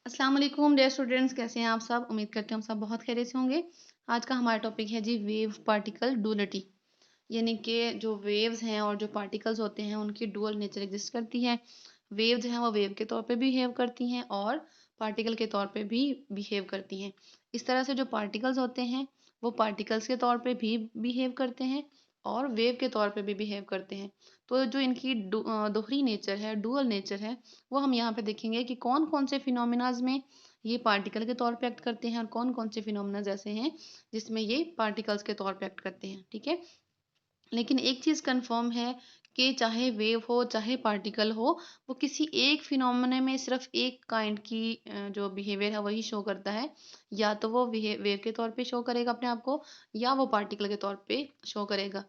अस्सलाम वालेकुम dear students, कैसे हैं आप सब। उम्मीद करते हैं हम सब बहुत खैरियत से होंगे। आज का हमारा टॉपिक है जी वेव पार्टिकल डुअलिटी, यानी कि जो वेव्स हैं और जो पार्टिकल्स होते हैं उनकी डुअल नेचर एग्जिस्ट करती है। वेव जो है वो वेव के तौर पे बिहेव करती हैं और पार्टिकल के तौर पे भी बिहेव करती हैं। इस तरह से जो पार्टिकल्स होते हैं वो पार्टिकल्स के तौर पे भी बिहेव करते हैं और वेव के तौर पे भी बिहेव करते हैं। तो जो इनकी दोहरी नेचर है, डुअल नेचर है, वो हम यहाँ पे देखेंगे कि कौन कौन से फिनोमिनाज में ये पार्टिकल के तौर पे एक्ट करते हैं और कौन कौन से फिनोमिनाज ऐसे हैं जिसमें ये पार्टिकल्स के तौर पे एक्ट करते हैं। ठीक है, लेकिन एक चीज़ कंफर्म है कि चाहे वेव हो चाहे पार्टिकल हो, वो किसी एक फिनोमेना में सिर्फ एक काइंड की जो बिहेवियर है वही शो करता है। या तो वो वेव के तौर पे शो करेगा अपने आप को, या वो पार्टिकल के तौर पे शो करेगा।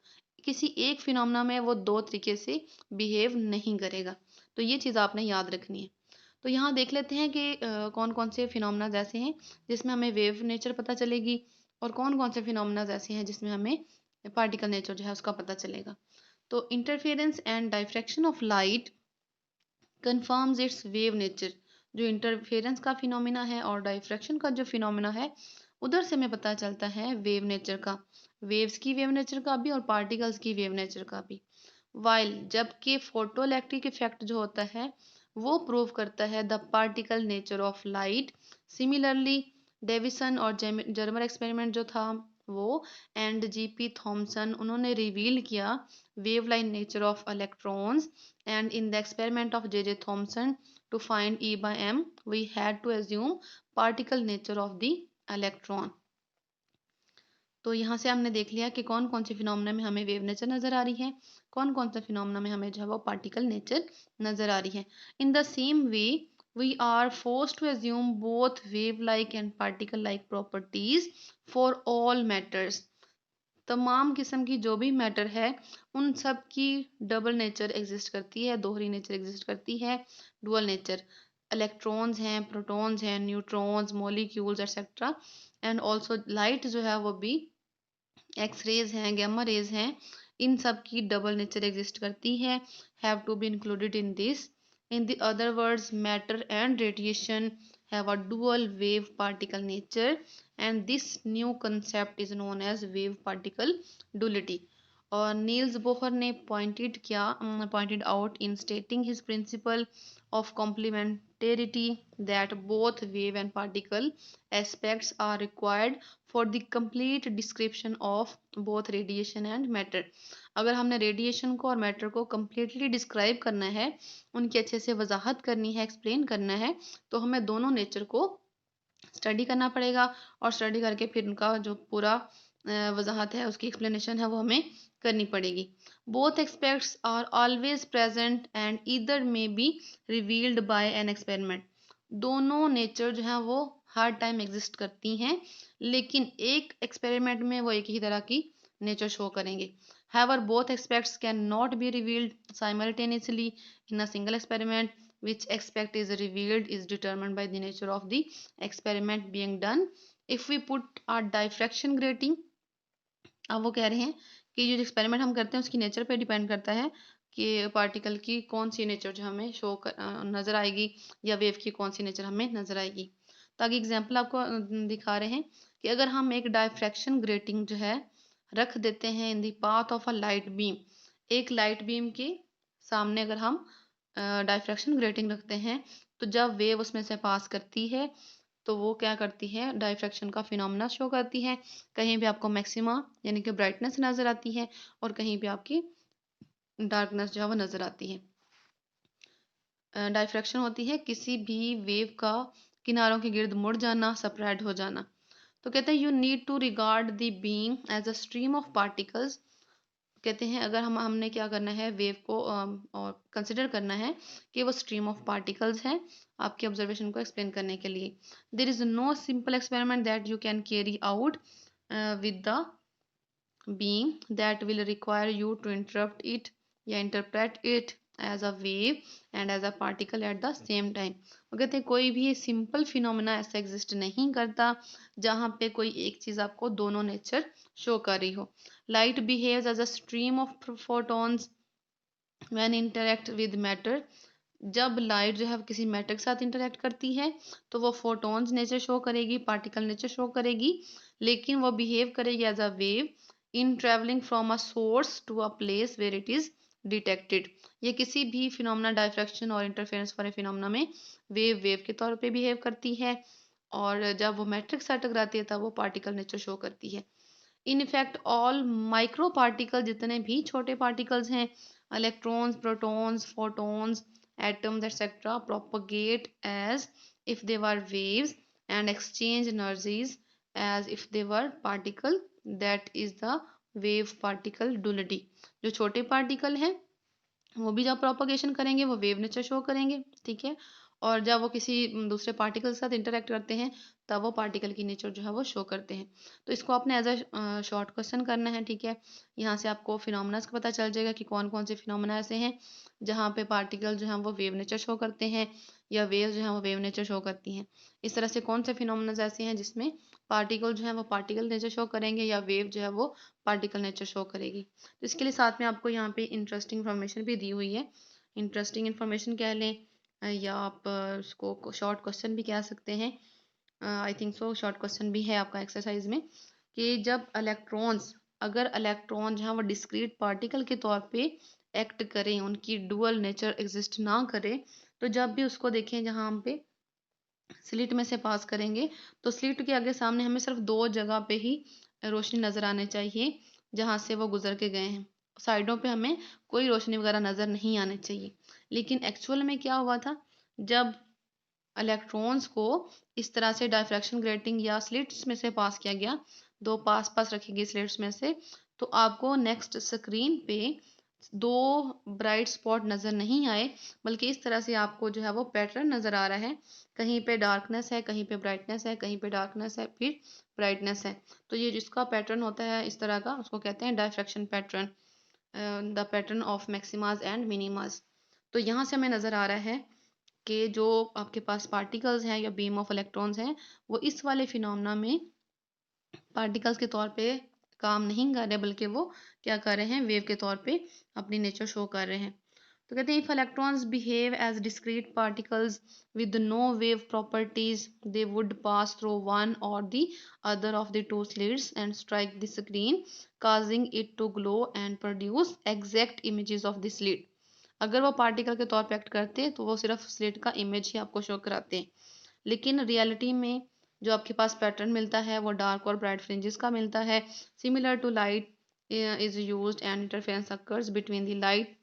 किसी एक फिनोमेना में वो दो तरीके से बिहेव नहीं करेगा। तो ये चीज़ आपने याद रखनी है। तो यहाँ देख लेते हैं कि कौन कौन से फिनोमेना ऐसे हैं जिसमें हमें वेव नेचर पता चलेगी और कौन कौन से फिनोमेना ऐसे हैं जिसमें हमें पार्टिकल नेचर जो है उसका पता चलेगा। तो interference and diffraction of light confirms it's wave nature. जो इंटरफेरेंस का फिनोमिना है और डायफ्रैक्शन का जो फिनोमिना है, उधर से हमें पता चलता है वेव नेचर का, वेव्स की वेव नेचर का भी और पार्टिकल्स की वेव नेचर का भी। वाइल जबकि फोटोइलेक्ट्रिक इफेक्ट जो होता है वो प्रूव करता है the particle nature of light. Similarly Davisson और जर्मर एक्सपेरिमेंट जो था वो एंड जीपी थॉमसन, उन्होंने रिवील किया wavelike nature of electrons. And in the experiment of J Thomson to find e by m we had to assume particle nature of the electron. तो यहाँ से हमने देख लिया कि कौन कौन से फिनोमेना में हमें वेव नेचर नजर आ रही है, कौन कौन से फिनोमेना में हमें जो है वो पार्टिकल नेचर नजर आ रही है। In the same way we are forced to assume both wave like and particle like properties for all matters. तमाम किस्म की जो भी मैटर है उन सब की डबल नेचर एग्जिस्ट करती है, दोहरी नेचर एग्जिस्ट करती है, डुअल नेचर। इलेक्ट्रॉन्स हैं, प्रोटॉन्स हैं, neutrons, molecules etcetera. And also light जो है वो भी, एक्स रेज हैं, गैमा रेज हैं, इन सब की डबल नेचर एग्जिस्ट करती है, have to be included in this. In the other words matter and radiation have a dual wave particle nature and this new concept is known as wave particle duality. और Niels Bohr ने pointed out in स्टेटिंग his principle of complementarity that both wave and particle aspects are required for the complete description of both radiation and matter। अगर हमने radiation को और matter को completely describe करना है, उनकी अच्छे से वजाहत करनी है, एक्सप्लेन करना है, तो हमें दोनों नेचर को स्टडी करना पड़ेगा और स्टडी करके फिर उनका जो पूरा वजाहत है, उसकी एक्सप्लेनेशन है, वो हमें करनी पड़ेगी। Both aspects are always present and either may be revealed by an experiment. दोनों नेचर जो है वो हर टाइम एग्जिस्ट करती हैं, लेकिन एक एक्सपेरिमेंट में वो एक ही तरह की नेचर शो करेंगे। However, both aspects cannot be revealed simultaneously in a single experiment. Which aspect is revealed is determined by the nature of the experiment being done. If we put a diffraction grating, अब वो कह रहे हैं कि जो experiment हम करते हैं उसकी नेचर पे डिपेंड करता है कि पार्टिकल की कौन सी नेचर जो हमें नज़र आएगी या वेव की कौन सी नेचर हमें नज़र आएगी। तो आगे एग्जाम्पल आपको दिखा रहे हैं कि अगर हम एक डायफ्रैक्शन ग्रेटिंग जो है रख देते हैं in the path of a light beam, एक लाइट बीम के सामने अगर हम डायफ्रैक्शन ग्रेटिंग रखते हैं, तो जब वेव उसमें से पास करती है तो वो क्या करती है, डायफ्रैक्शन का फिनोमेना शो करती है। कहीं भी आपको मैक्सिमा यानी कि ब्राइटनेस नज़र आती है और कहीं भी आपकी डार्कनेस जो है वो नज़र आती है। डायफ्रैक्शन होती है किसी भी वेव का किनारों के गिर्द मुड़ जाना, स्प्रेड हो जाना। तो कहते हैं you need to regard the beam as a stream of particles. कहते हैं अगर हमने क्या करना है, वेव को और कंसिडर करना है कि वो स्ट्रीम ऑफ पार्टिकल्स है आपके ऑब्जर्वेशन को एक्सप्लेन करने के लिए। There is no simple experiment that you can carry out with the beam that will require you to interrupt it या interpret it as a wave and as a particle at the same time. वो कहते हैं कोई भी simple phenomena ऐसा exist नहीं करता जहाँ पे कोई एक चीज़ आपको दोनों नेचर शो कर रही हो। Light behaves as a stream of photons when interact with matter। जब लाइट जो है वो किसी मैटर के साथ इंटरेक्ट करती है तो वो फोटॉन्स नेचर शो करेगी, पार्टिकल नेचर शो करेगी, लेकिन वो बिहेव करेगी as a wave in travelling from a source to a place where it is detected. ये किसी भी फिनोमेना, डायफ्रैक्शन और इंटरफेरेंस वाले फिनोमेना में वेव के तौर पे बिहेव करती है, और जब वो मैट्रिक्स से टकराती है तब वो पार्टिकल नेचर शो करती है। In effect all micro particle, जितने भी छोटे पार्टिकल्स हैं, electrons, protons, photons, atoms etc., propagate as if they were waves and exchange energies as if they were particle. That is the wave particle duality। जो छोटे particle हैं वो भी जब प्रोपगेशन करेंगे वो वेव नेचर शो करेंगे, ठीक है, और जब वो किसी दूसरे पार्टिकल के साथ इंटरेक्ट करते हैं तब वो पार्टिकल की नेचर जो है वो शो करते हैं। तो इसको आपने एज अ शॉर्ट क्वेश्चन करना है, ठीक है। यहाँ से आपको फिनोमेना का पता चल जाएगा कि कौन कौन से फिनोमेना ऐसे हैं जहाँ पे पार्टिकल जो हैं वो वेव नेचर शो करते हैं या वेव जो है वो वेव नेचर शो करती हैं। इस तरह से कौन से फिनोमेना ऐसे हैं जिसमें पार्टिकल जो है वो पार्टिकल नेचर शो करेंगे या वेव जो है वो पार्टिकल नेचर शो करेगी। तो इसके लिए साथ में आपको यहाँ पे इंटरेस्टिंग इन्फॉर्मेशन भी दी हुई है। इंटरेस्टिंग इन्फॉर्मेशन कह लें या आप उसको शॉर्ट क्वेश्चन भी कह सकते हैं। I think so short question भी है आपका एक्सरसाइज में, कि जब इलेक्ट्रॉन्स, अगर इलेक्ट्रॉन जो है वो डिस्क्रीट पार्टिकल के तौर पे एक्ट करें, उनकी डुअल नेचर एग्जिस्ट ना करे, तो जब भी उसको देखें जहाँ हम पे स्लिट में से पास करेंगे तो स्लिट के आगे सामने हमें सिर्फ दो जगह पे ही रोशनी नजर आने चाहिए जहां से वो गुजर के गए हैं। साइडों पे हमें कोई रोशनी वगैरह नजर नहीं आनी चाहिए। लेकिन एक्चुअल में क्या हुआ था, जब इलेक्ट्रॉन्स को इस तरह से डायफ्रैक्शन ग्रेटिंग या स्लिट्स में से पास किया गया, दो पास पास रखी गई स्लिट्स में से, तो आपको नेक्स्ट स्क्रीन पे दो ब्राइट स्पॉट नजर नहीं आए, बल्कि इस तरह से आपको जो है वो पैटर्न नजर आ रहा है। कहीं पे डार्कनेस है, कहीं पे ब्राइटनेस है, कहीं पे डार्कनेस है, फिर ब्राइटनेस है। तो ये जिसका पैटर्न होता है इस तरह का, उसको कहते हैं diffraction pattern, the pattern of maximas and minimas. तो यहाँ से हमें नजर आ रहा है कि जो आपके पास पार्टिकल्स हैं या बीम ऑफ इलेक्ट्रॉन्स हैं वो इस वाले फिनोमेना में पार्टिकल्स के तौर पे काम नहीं कर रहे, बल्कि वो क्या कर रहे हैं, वेव के तौर पे अपनी नेचर शो कर रहे हैं। तो कहते हैं if electrons behave as discrete particles with no wave properties they would pass through one or the other of the two slits and strike the screen causing it to glow and produce exact images of the slit. अगर वो particle के तौर पे act करते तो वो सिर्फ slit का इमेज ही आपको शो कराते हैं, लेकिन रियलिटी में जो आपके पास पैटर्न मिलता है वो डार्क और ब्राइट फ्रिंजेस का मिलता है। Similar to light is used and interference occurs between the light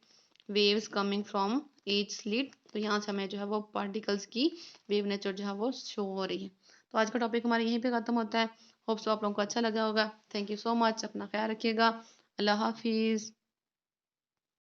waves coming from each slit. तो यहाँ से हमें जो है वो पार्टिकल्स की वेव नेचर जो है वो शो हो रही है। तो आज का टॉपिक हमारा यहीं पे खत्म होता है। होप सो आप लोगों को अच्छा लगा होगा। थैंक यू सो मच, अपना ख्याल रखिएगा। अल्लाह हाफिज़।